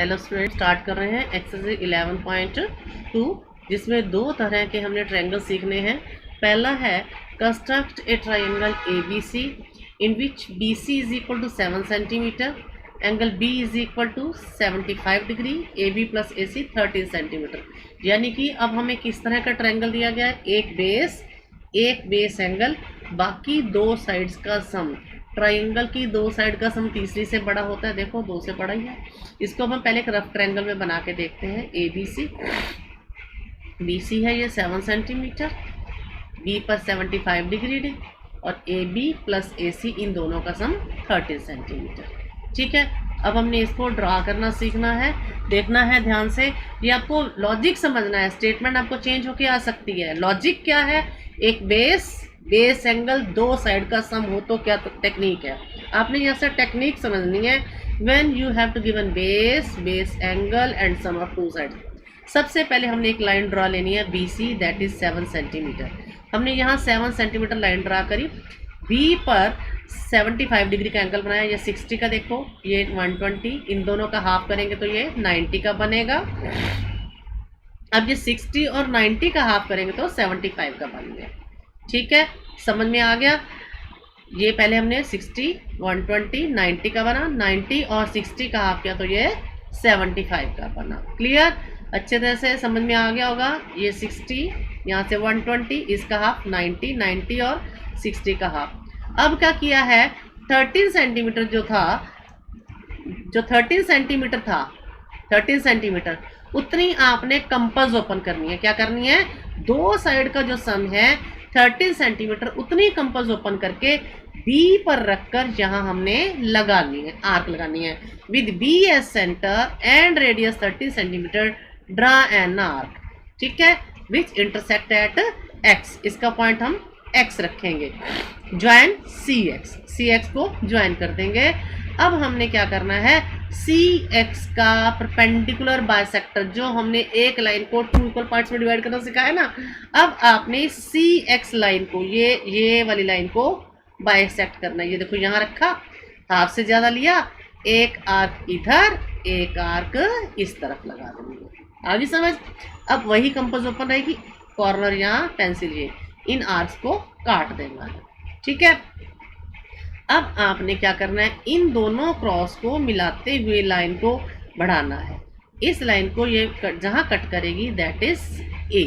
Hello student, start कर रहे हैं एक्सरसाइज 11.2 जिसमें दो तरह के हमने ट्रायंगल सीखने हैं। पहला है construct a triangle A B C in which B C is equal to 7 centimetre, angle B is equal to 75 degree, A B plus A C 13 centimetre. यानी कि अब हमें किस तरह का ट्रायंगल दिया गया है, एक बेस एंगल, बाकी दो साइड्स का सम। ट्रायंगल की दो साइड का सम तीसरी से बड़ा होता है, देखो दो से बड़ा ही है। इसको हम पहले एक रफ ट्रायंगल में बना के देखते हैं। ए बी सी है ये 7 सेंटीमीटर, बी पर 75 डिग्री और ए बी प्लस ए सी इन दोनों का सम 13 सेंटीमीटर। ठीक है, अब हमने इसको ड्रा करना सीखना है। देखना है ध्यान से, ये आपको लॉजिक समझना है। स्टेटमेंट आपको चेंज होके आ सकती है। लॉजिक क्या है, एक बेस एंगल दो साइड का सम हो तो क्या टेक्निक है, आपने यहाँ से टेक्निक समझनी है। When you have to given base angle and sum of two side. सबसे पहले हमने एक लाइन ड्रा लेनी है B C, that is 7 centimetre. हमने यहाँ 7 सेंटीमीटर लाइन ड्रा करी। बी पर 75 डिग्री का एंगल बनाया, ये 60 का, देखो ये 120, इन दोनों का हाफ करेंगे तो ये 90 का बनेगा। अब ये 60 और 90 का हाफ करेंगे तो 75 का बन गया। ठीक है, समझ में आ गया। ये पहले हमने 60, 120, 90 का बना, 90 और 60 का हाफ किया तो ये 75 का बना। क्लियर, अच्छे तरह से समझ में आ गया होगा। ये 60, यहाँ से 120, इसका हाफ 90, 90 और 60 का हाफ। अब क्या किया है, 13 सेंटीमीटर जो 13 सेंटीमीटर था, 13 सेंटीमीटर उतनी आपने कंपास ओपन करनी है। क्या करनी है, दो साइड का जो सम है 13 सेंटीमीटर, उतनी कंपास ओपन करके बी पर रखकर यहाँ हमने लगानी है, आर्क लगानी है। With B as centre and radius 13 centimetre draw an arc. ठीक है, विच इंटरसेक्ट एट एक्स, इसका पॉइंट हम एक्स रखेंगे। ज्वाइन सी एक्स को ज्वाइन कर देंगे। अब हमने क्या करना है, सी एक्स का परपेंडिकुलर बाइसेक्टर, जो हमने एक लाइन को 2 इक्वल पार्ट्स में डिवाइड करना सिखाया ना, अब आपने सी एक्स लाइन को, ये वाली लाइन को बाइसेक्ट करना है। ये देखो यहाँ रखा, हाफ से ज़्यादा लिया, एक आर्क इधर, एक आर्क इस तरफ लगा देंगे। आगे समझ। अब वही कंपास ओपन रहेगी, कॉर्नर यहाँ पेंसिल, ये इन आर्क्स को काट देना है। ठीक है, अब आपने क्या करना है, इन दोनों क्रॉस को मिलाते हुए लाइन को बढ़ाना है। इस लाइन को ये जहाँ कट करेगी दैट इज ए,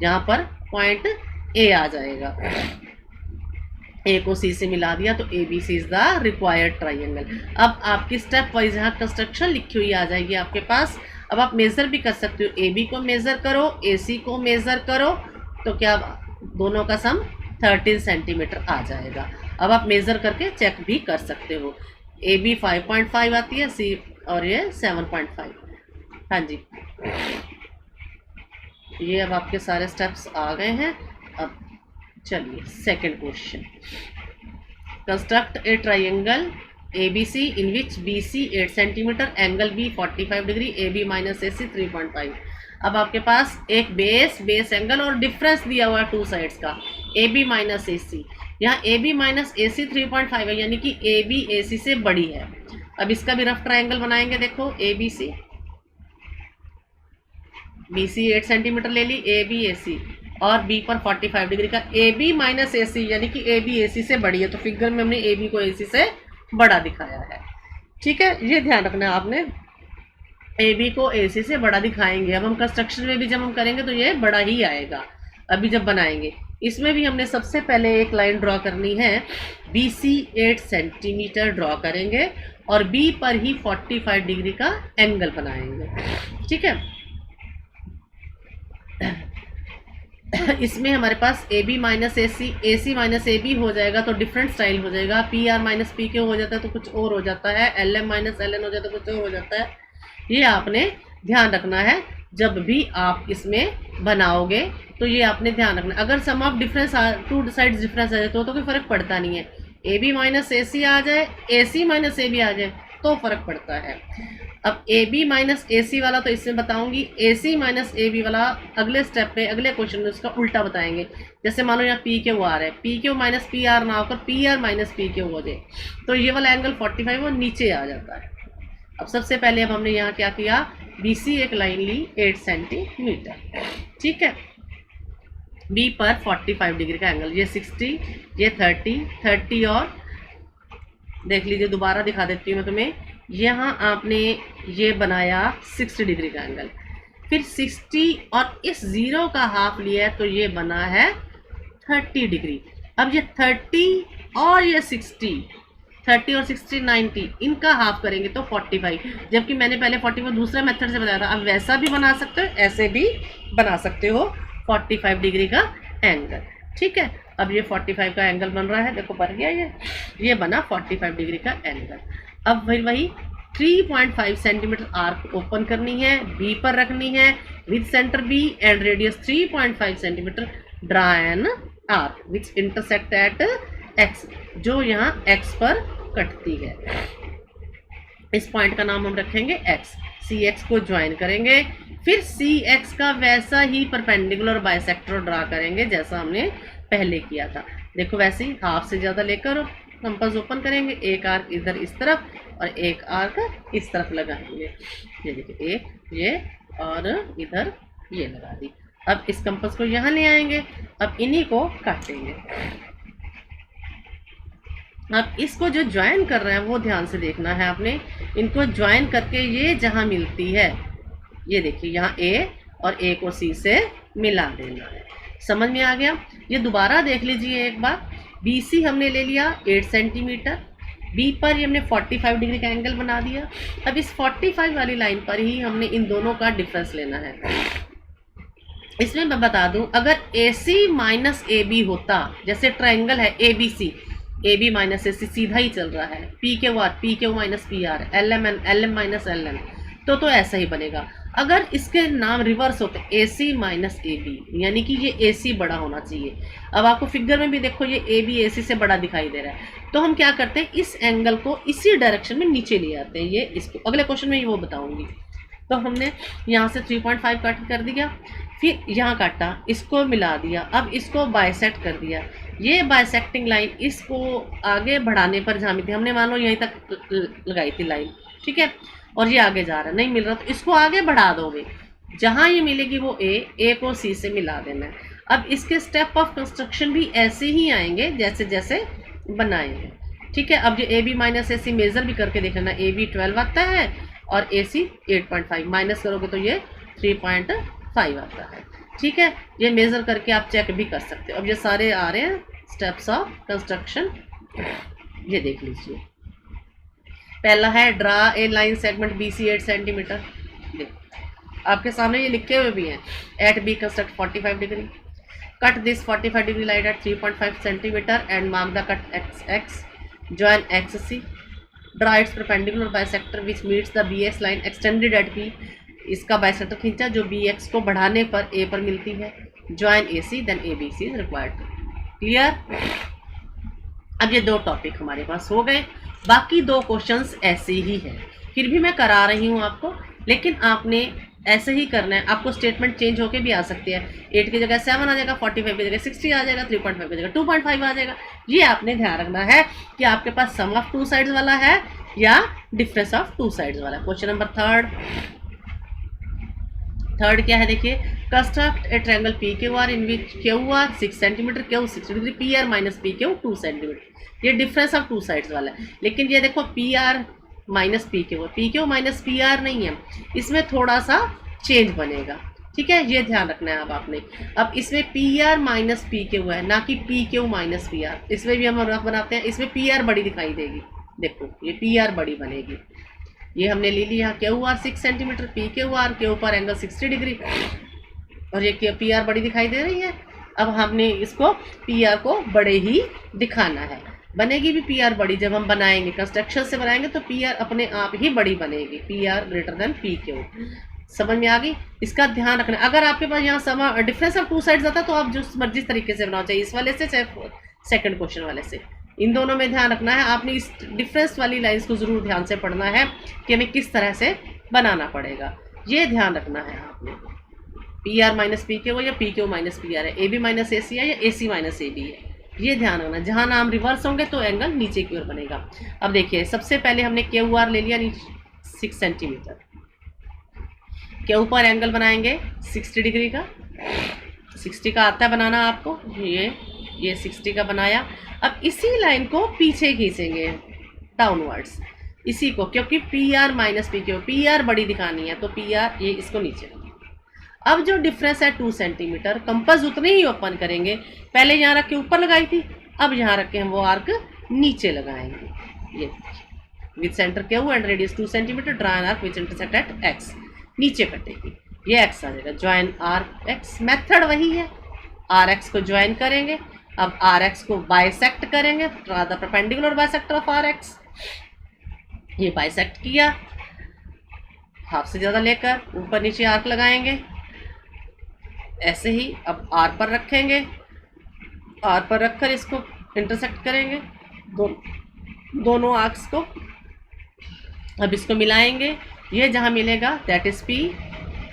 जहाँ पर पॉइंट ए आ जाएगा। ए को सी से मिला दिया तो A B C is the required triangle. अब आपकी स्टेप वाइज यहाँ कंस्ट्रक्शन लिखी हुई आ जाएगी आपके पास। अब आप मेज़र भी कर सकते हो, ए बी को मेज़र करो, ए सी को मेज़र करो, तो क्या दोनों का सम 13 सेंटीमीटर आ जाएगा। अब आप मेज़र करके चेक भी कर सकते हो। ए बी 5.5 आती है, सी और ये 7.5। हाँ जी, ये अब आपके सारे स्टेप्स आ गए हैं। अब चलिए second question. Construct a triangle A B C in which B C 8 centimetre, angle B 45 degree, A B minus A C 3.5। अब आपके पास एक बेस एंगल और डिफरेंस दिया हुआ है टू साइड्स का, ए बी माइनस ए सी। यहाँ ए बी माइनस ए सी 3.5 है, यानी कि ए बी ए सी से बड़ी है। अब इसका भी रफ ट्रायंगल बनाएंगे। देखो ए बी सी 8 सेंटीमीटर ले ली, ए बी ए सी, और बी पर 45 डिग्री का, ए बी माइनस ए सी यानी कि ए बी ए सी से बड़ी है, तो फिगर में हमने ए बी को ए सी से बड़ा दिखाया है। ठीक है, ये ध्यान रखना है आपने, ए बी को ए सी से बड़ा दिखाएंगे। अब हम कंस्ट्रक्शन में भी जब हम करेंगे तो ये बड़ा ही आएगा। अभी जब बनाएंगे इसमें भी हमने सबसे पहले एक लाइन ड्रॉ करनी है, बी सी 8 सेंटीमीटर ड्रॉ करेंगे और बी पर ही 45 डिग्री का एंगल बनाएंगे। ठीक है, इसमें हमारे पास A B minus A C minus A B हो जाएगा तो डिफरेंट स्टाइल हो जाएगा। P R minus P Q हो जाता है तो कुछ और हो जाता है, L M minus L N हो जाता है तो कुछ और हो जाता है। ये आपने ध्यान रखना है जब भी आप इसमें बनाओगे, तो ये आपने ध्यान रखना। अगर sum of difference two sides difference आ जाए तो कोई फ़र्क पड़ता नहीं है। ए बी माइनस ए सी आ जाए, ए सी माइनस ए बी आ जाए तो फ़र्क पड़ता है। अब ए बी माइनस ए सी वाला तो इसमें बताऊंगी, ए सी माइनस ए बी वाला अगले स्टेप पे, अगले क्वेश्चन में उसका उल्टा बताएंगे। जैसे मान लो यहाँ पी क्यू आ रहा है, P Q minus P R ना होकर P R minus P Q हो जाए, तो ये वाला एंगल 45 वो नीचे आ जाता है। अब सबसे पहले अब हमने यहाँ क्या किया, BC एक लाइन ली 8 सेंटीमीटर, ठीक है। B पर 45 डिग्री का एंगल, ये 60, ये 30 और देख लीजिए, दोबारा दिखा देती हूँ मैं तुम्हें। यहाँ आपने ये बनाया 60 डिग्री का एंगल, फिर 60 और इस 0 का हाफ लिया है तो ये बना है 30 डिग्री। अब ये 30 और ये 60, 30 और 60 90, इनका हाफ करेंगे तो 45, जबकि मैंने पहले 45 दूसरे मेथड से बताया था। अब वैसा भी बना सकते हो, ऐसे भी बना सकते हो 45 डिग्री का एंगल, ठीक है। अब ये 45 का एंगल बन रहा है, देखो बन गया ये बना 45 डिग्री का एंगल। अब फिर वही 3.5 सेंटीमीटर आर्क ओपन करनी है, बी पर रखनी है with centre B and radius 3.5 centimetre, draw an arc which intersect at X, जो यहाँ एक्स पर कटती है। इस पॉइंट का नाम हम रखेंगे एक्स। सी एक्स को ज्वाइन करेंगे, फिर सी एक्स का वैसा ही परपेंडिकुलर बाइसेक्टर ड्रा करेंगे जैसा हमने पहले किया था। देखो वैसे ही हाफ से ज़्यादा लेकर कंपास ओपन करेंगे, एक आर्क इधर इस तरफ और एक आर्क इस तरफ लगाएंगे। ये देखिए, एक ये और इधर ये लगा दी। अब इस कंपास को यहाँ ले आएंगे, अब इन्हीं को काटेंगे। अब इसको जो ज्वाइन कर रहे हैं वो ध्यान से देखना है आपने, इनको ज्वाइन करके ये जहाँ मिलती है, ये देखिए यहाँ ए और ए को सी से मिला देना है। समझ में आ गया? ये दोबारा देख लीजिए एक बार। BC हमने ले लिया 8 सेंटीमीटर, B पर ये हमने 45 डिग्री का एंगल बना दिया। अब इस 45 वाली लाइन पर ही हमने इन दोनों का डिफरेंस लेना है। इसमें मैं बता दूं, अगर AC माइनस AB होता, जैसे ट्रायंगल है ABC, AB माइनस AC सीधा ही चल रहा है, PQ minus PR, LM minus LN, तो ऐसा ही बनेगा। अगर इसके नाम रिवर्स होते AC माइनस AB, यानी कि ये AC बड़ा होना चाहिए। अब आपको फिगर में भी देखो ये AB AC से बड़ा दिखाई दे रहा है, तो हम क्या करते हैं, इस एंगल को इसी डायरेक्शन में नीचे ले आते हैं। ये इसको अगले क्वेश्चन में ये वो बताऊंगी। तो हमने यहाँ से 3.5 कट कर दिया, फिर यहाँ काटा, इसको मिला दिया, अब इसको बाइसेक्ट कर दिया। ये बाइसेक्टिंग लाइन इसको आगे बढ़ाने पर जहाँ थी, हमने मान लो यहीं तक लगाई थी लाइन, ठीक है, और ये आगे जा रहा है, नहीं मिल रहा तो इसको आगे बढ़ा दोगे, जहाँ ये मिलेगी वो ए को सी से मिला देना है। अब इसके स्टेप ऑफ कंस्ट्रक्शन भी ऐसे ही आएंगे जैसे जैसे बनाएंगे, ठीक है। अब ये AB माइनस AC मेज़र भी करके देख लेना, AB 12 आता है और AC 8.5, माइनस करोगे तो ये 3.5 आता है, ठीक है। ये मेज़र करके आप चेक भी कर सकते हो। अब ये सारे आ रहे हैं स्टेप्स ऑफ कंस्ट्रक्शन, ये देख लीजिए। पहला है draw a line segment BC 8 centimetre, आपके सामने ये लिखे हुए भी हैं। At B construct 45 degree, cut this 45 degree line at 3.5 centimetre and mark the cut XX, join XC, draw its perpendicular bisector which meets the BX line extended at B, इसका bisector खींचा जो BX को बढ़ाने पर A पर मिलती है, join AC then ABC is required. Clear? अब ये दो टॉपिक हमारे पास हो गए, बाकी दो क्वेश्चंस ऐसे ही हैं, फिर भी मैं करा रही हूँ आपको, लेकिन आपने ऐसे ही करना है। आपको स्टेटमेंट चेंज होके भी आ सकती है, 8 की जगह 7 आ जाएगा, 45 की जगह 60 आ जाएगा, 3.5 की जगह 2.5 आ जाएगा। ये आपने ध्यान रखना है कि आपके पास सम ऑफ टू साइड्स वाला है या डिफरेंस ऑफ टू साइड्स वाला है। क्वेश्चन नंबर थर्ड क्या है, देखिए, construct a triangle PQR in which QR 6 centimetre, Q 60 degree, PR minus PQ 2 centimetre. ये डिफरेंस ऑफ टू साइड्स वाला है, लेकिन ये देखो PR minus PQ minus PR नहीं है, इसमें थोड़ा सा चेंज बनेगा, ठीक है, ये ध्यान रखना है अब आपने। अब इसमें PR माइनस PQ है, ना कि PQ माइनस PR। इसमें भी हम रफ बनाते हैं, इसमें PR बड़ी दिखाई देगी, देखो ये PR बड़ी बनेगी। ये हमने ले लिया QR 6 सेंटीमीटर, PQR के ऊपर एंगल 60 डिग्री, और ये PR बड़ी दिखाई दे रही है। अब हमने इसको PR को बड़े ही दिखाना है। बनेगी भी PR बड़ी जब हम बनाएंगे, कंस्ट्रक्शन से बनाएंगे तो PR अपने आप ही बड़ी बनेगी, PR ग्रेटर देन PQ। समझ में आ गई? इसका ध्यान रखना। अगर आपके पास यहाँ समा डिफरेंस ऑफ टू साइड्स आता तो आप जो मर्जी तरीके से बनाओ, चाहिए इस वाले से चाहे सेकंड क्वेश्चन वाले से, इन दोनों में ध्यान रखना है। आपने इस डिफरेंस वाली लाइंस को जरूर ध्यान से पढ़ना है कि हमें किस तरह से बनाना पड़ेगा, ये ध्यान रखना है आपने। PR माइनस PQ या PQ माइनस PR है, AB माइनस AC है या AC माइनस AB है, ये ध्यान रखना। जहाँ नाम रिवर्स होंगे तो एंगल नीचे की ओर बनेगा। अब देखिए, सबसे पहले हमने QR ले लिया नीचे, 6 सेंटीमीटर के ऊपर एंगल बनाएंगे 60 डिग्री का। 60 का आता है बनाना आपको, ये 60 का बनाया। अब इसी लाइन को पीछे खींचेंगे डाउनवर्ड्स, इसी को, क्योंकि P R minus P Q, P R बड़ी दिखानी है तो पी आर ये इसको नीचे। अब जो डिफरेंस है 2 सेंटीमीटर, कंपास उतने ही ओपन करेंगे, पहले यहाँ रख के ऊपर लगाई थी, अब यहाँ रख के हम वो आर्क नीचे लगाएंगे। ये with centre Q and radius 2 centimetre, draw an arc which intersect at x, नीचे कटेगी, ये एक्स आ जाएगा। ज्वाइन आर्क एक्स, मेथड वही है, आर एक्स को ज्वाइन करेंगे। अब आर एक्स को बाइसेक्ट करेंगे, draw the perpendicular bisector of R X, ये बाइसेक्ट किया, हाफ से ज़्यादा लेकर ऊपर नीचे आर्क लगाएंगे ऐसे ही। अब आर पर रखेंगे, आर पर रखकर इसको इंटरसेक्ट करेंगे दोनों आर्क्स को। अब इसको मिलाएंगे, ये जहाँ मिलेगा that is P,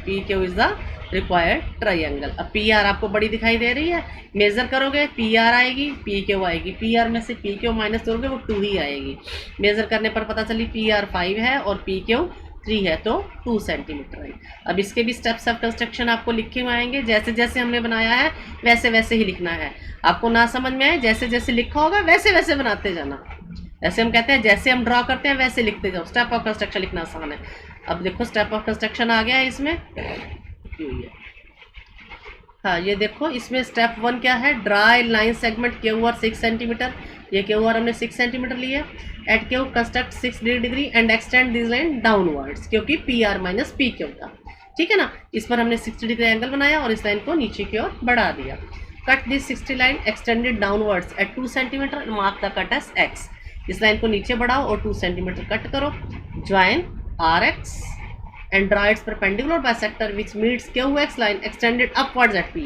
P Q is the required triangle. अब पी आर आपको बड़ी दिखाई दे रही है, मेजर करोगे पी आर आएगी, पी क्यू आएगी, पी आर में से पी क्यू माइनस करोगे वो 2 ही आएगी। मेजर करने पर पता चली पी आर 5 है और पी क्यू 3 है तो 2 सेंटीमीटर है। अब इसके भी स्टेप्स ऑफ कंस्ट्रक्शन आपको लिखे हुए आएंगे, जैसे जैसे हमने बनाया है वैसे वैसे ही लिखना है। आपको ना समझ में आए, जैसे जैसे लिखा होगा वैसे वैसे बनाते जाना। ऐसे हम कहते हैं जैसे हम ड्रॉ करते हैं वैसे लिखते जाओ, स्टेप ऑफ कंस्ट्रक्शन लिखना आसान है। अब देखो स्टेप ऑफ कंस्ट्रक्शन आ गया है इसमें, हाँ ये देखो इसमें स्टेप 1 क्या है, draw a line segment Q R 6 centimetre, ये क्यू आर हमने 6 सेंटीमीटर लिया। At Q construct 60 degree and extend this line downwards, क्योंकि P R minus P Q था, ठीक है ना। इस पर हमने 60 डिग्री एंगल बनाया और इस लाइन को नीचे की ओर बढ़ा दिया। Cut this 60 line extended downwards at 2 centimetre, mark the cut as X, इस लाइन को नीचे बढ़ाओ और 2 सेंटीमीटर कट करो। Join R X and draw its perpendicular bisector which meets QX line extended upwards at P।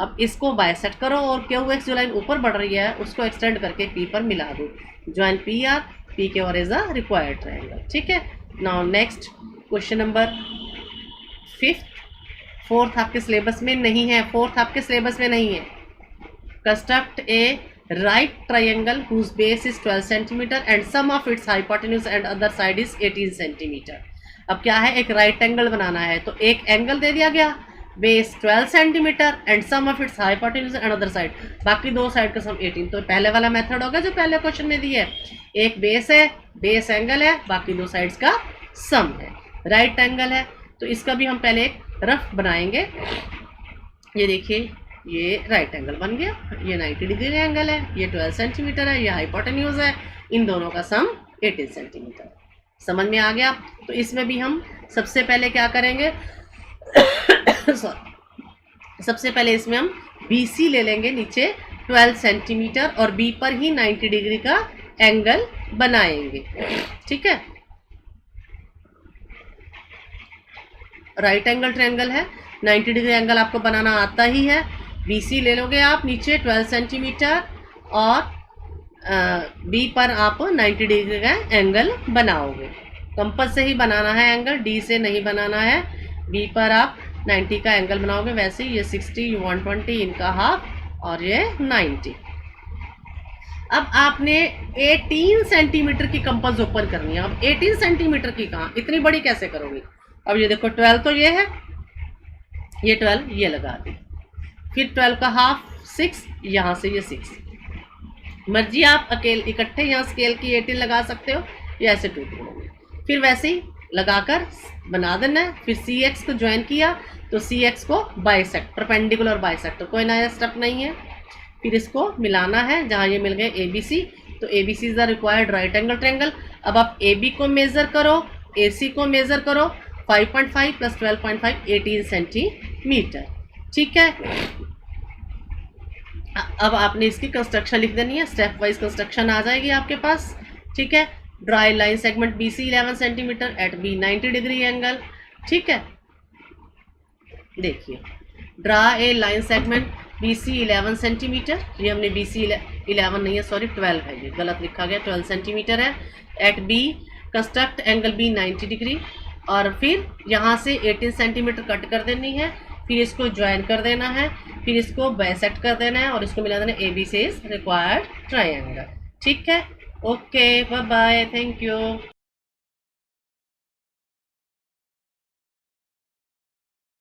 अब इसको बाइसेक्ट करो और QX जो लाइन ऊपर बढ़ रही है उसको एक्सटेंड करके P पर मिला दो। Join P R, P Q R is a required triangle, ठीक है। Now next question number 5th, 4th आपके सिलेबस में नहीं है, 4th आपके सिलेबस में नहीं है। Construct A right triangle whose base is 12 centimetre and sum of its hypotenuse and other side is 18 centimetre. अब क्या है, एक राइट एंगल बनाना है, तो एक एंगल दे दिया गया, base 12 centimetre and sum of its hypotenuse and other side, बाकी दो साइड का सम 18। तो पहले वाला मेथड होगा जो पहले क्वेश्चन में दिया है, एक बेस है, बेस एंगल है, बाकी दो साइड्स का सम है, राइट एंगल है। तो इसका भी हम पहले एक रफ बनाएंगे। ये देखिए ये राइट एंगल बन गया, ये 90 डिग्री का एंगल है, ये 12 सेंटीमीटर है, ये हाइपोटेन्यूज है, इन दोनों का सम 18 सेंटीमीटर। समझ में आ गया। तो इसमें भी हम सबसे पहले क्या करेंगे सॉरी, सबसे पहले इसमें हम BC ले लेंगे नीचे 12 सेंटीमीटर और B पर ही 90 डिग्री का एंगल बनाएंगे, ठीक है। राइट एंगल ट्रायंगल है, 90 डिग्री एंगल आपको बनाना आता ही है। BC ले लोगे आप नीचे 12 सेंटीमीटर और B पर आप 90 डिग्री का एंगल बनाओगे। कंपास से ही बनाना है एंगल, D से नहीं बनाना है। B पर आप 90 का एंगल बनाओगे, वैसे ही ये 60, 120, इनका हाफ और ये 90। अब आपने 18 सेंटीमीटर की कंपास ओपन करनी है। अब 18 सेंटीमीटर की कहाँ, इतनी बड़ी कैसे करोगे। अब ये देखो 12 तो ये है, ये 12 ये लगा दी, फिर 12 का हाफ 6, यहाँ से ये 6। मर्जी आप अकेले इकट्ठे यहाँ स्केल की 18 लगा सकते हो या ऐसे टूट दोगे, फिर वैसे ही लगाकर बना देना है। फिर CX को ज्वाइन किया तो CX को बाइसेक्ट, परपेंडिकुलर बाइसेक्ट, कोई नया स्टेप नहीं है। फिर इसको मिलाना है, जहाँ ये मिल गए ABC, तो ABC is the required right angle triangle. अब आप AB को मेज़र करो, AC को मेज़र करो, 5.5 + 12.5 18 सेंटीमीटर, ठीक है। अब आपने इसकी कंस्ट्रक्शन लिख देनी है, स्टेप वाइज कंस्ट्रक्शन आ जाएगी आपके पास, ठीक है। Draw a line segment BC 11 centimetre at B 90 degree angle, ठीक है। देखिए draw a line segment BC 11 centimetre, ये हमने BC 11 नहीं है सॉरी 12 है, ये गलत लिखा गया, 12 सेंटीमीटर है। At B construct angle B 90 degree और फिर यहाँ से 18 सेंटीमीटर कट कर देनी है, फिर इसको ज्वाइन कर देना है, फिर इसको बाइसेक्ट कर देना है और इसको मिला देना ABC इज रिक्वायर्ड ट्रायंगल, ठीक है। Okay bye bye, thank you.